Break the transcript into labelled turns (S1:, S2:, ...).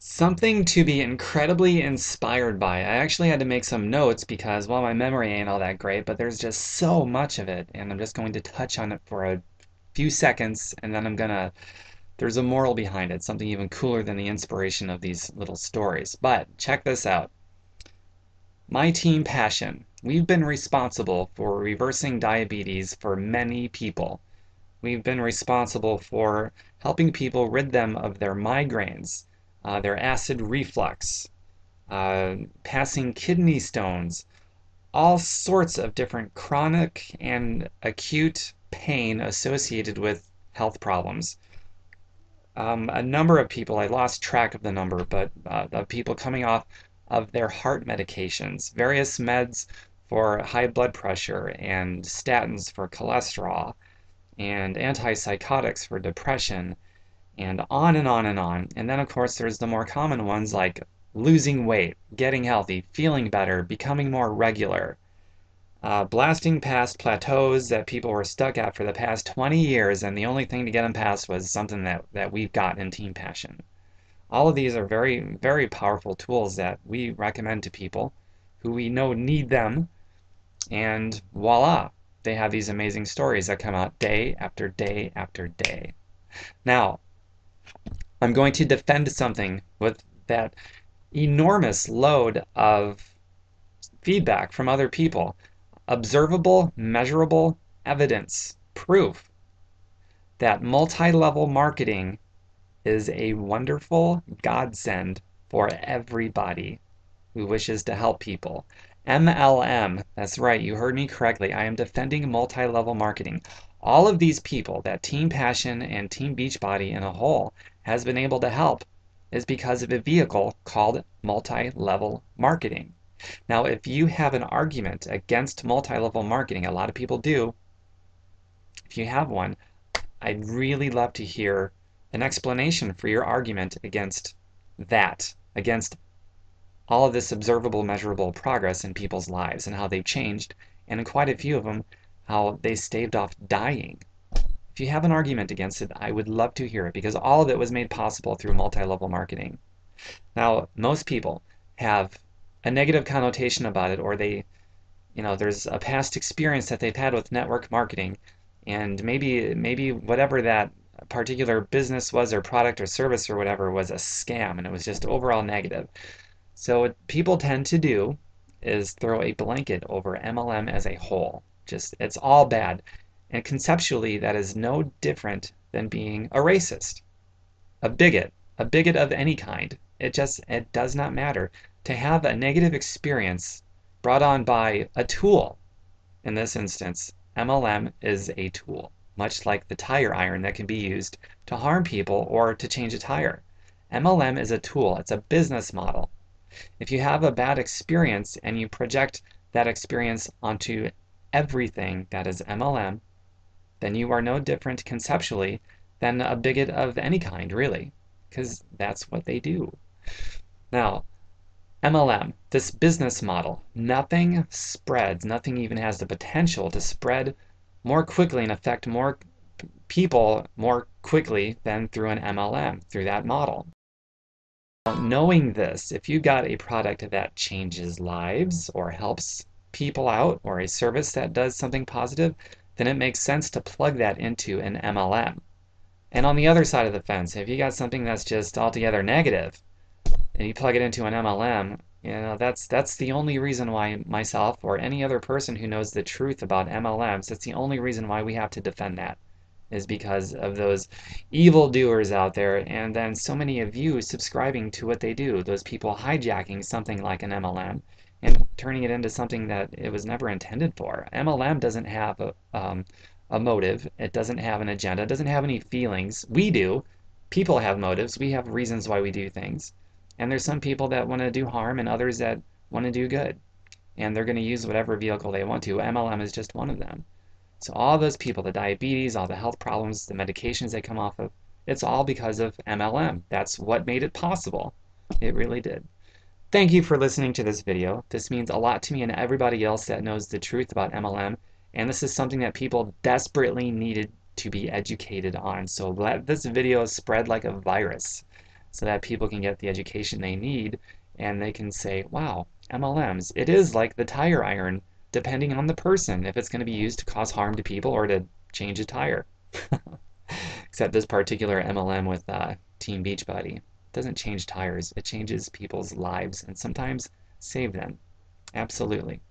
S1: Something to be incredibly inspired by. I actually had to make some notes because, well, my memory ain't all that great, but there's just so much of it, and I'm just going to touch on it for a few seconds, and then there's a moral behind it, something even cooler than the inspiration of these little stories. But check this out. My team Passion. We've been responsible for reversing diabetes for many people. We've been responsible for helping people rid them of their migraines, their acid reflux, passing kidney stones, all sorts of different chronic and acute pain associated with health problems. A number of people, I lost track of the number, but of people coming off of their heart medications, various meds for high blood pressure, and statins for cholesterol, and antipsychotics for depression, and on and on and on. And then, of course, there's the more common ones like losing weight, getting healthy, feeling better, becoming more regular, blasting past plateaus that people were stuck at for the past 20 years, and the only thing to get them past was something that we've got in Team Passion. All of these are very, very powerful tools that we recommend to people who we know need them, and voila, they have these amazing stories that come out day after day after day. Now, I'm going to defend something with that enormous load of feedback from other people. Observable, measurable evidence, proof that multi-level marketing is a wonderful godsend for everybody who wishes to help people. MLM, that's right, you heard me correctly. I am defending multi-level marketing. All of these people that Team Passion and Team Beachbody in a whole has been able to help is because of a vehicle called multi-level marketing. Now, if you have an argument against multi-level marketing, a lot of people do, if you have one, I'd really love to hear an explanation for your argument against that, against all of this observable, measurable progress in people's lives and how they've changed, and in quite a few of them, how they staved off dying. If you have an argument against it, I would love to hear it because all of it was made possible through multi-level marketing. Now, most people have a negative connotation about it, or there's a past experience that they've had with network marketing, and maybe whatever that particular business was or product or service or whatever was a scam, and it was just overall negative. So what people tend to do is throw a blanket over MLM as a whole. Just, it's all bad. And conceptually, that is no different than being a racist, a bigot of any kind. It does not matter. To have a negative experience brought on by a tool, in this instance, MLM is a tool, much like the tire iron that can be used to harm people or to change a tire. MLM is a tool, it's a business model. If you have a bad experience and you project that experience onto everything that is MLM, then you are no different conceptually than a bigot of any kind, really, because that's what they do. Now, MLM, this business model, nothing spreads, nothing even has the potential to spread more quickly and affect more people more quickly than through an MLM, through that model. Knowing this, if you got a product that changes lives or helps people out or a service that does something positive, then it makes sense to plug that into an MLM. And on the other side of the fence, if you got something that's just altogether negative and you plug it into an MLM, that's the only reason why myself or any other person who knows the truth about MLMs, that's the only reason why we have to defend that, is because of those evildoers out there, and then so many of you subscribing to what they do, those people hijacking something like an MLM and turning it into something that it was never intended for. MLM doesn't have a motive, it doesn't have an agenda, it doesn't have any feelings. We do. People have motives, we have reasons why we do things. And there's some people that want to do harm and others that want to do good. And they're going to use whatever vehicle they want to. MLM is just one of them. So all those people, the diabetes, all the health problems, the medications they come off of, it's all because of MLM. That's what made it possible. It really did. Thank you for listening to this video. This means a lot to me and everybody else that knows the truth about MLM. And this is something that people desperately needed to be educated on. So let this video spread like a virus. so that people can get the education they need and they can say, wow, MLMs, it is like the tire iron, depending on the person, if it's going to be used to cause harm to people or to change a tire. Except this particular MLM with Team Beachbody doesn't change tires, it changes people's lives and sometimes save them. Absolutely.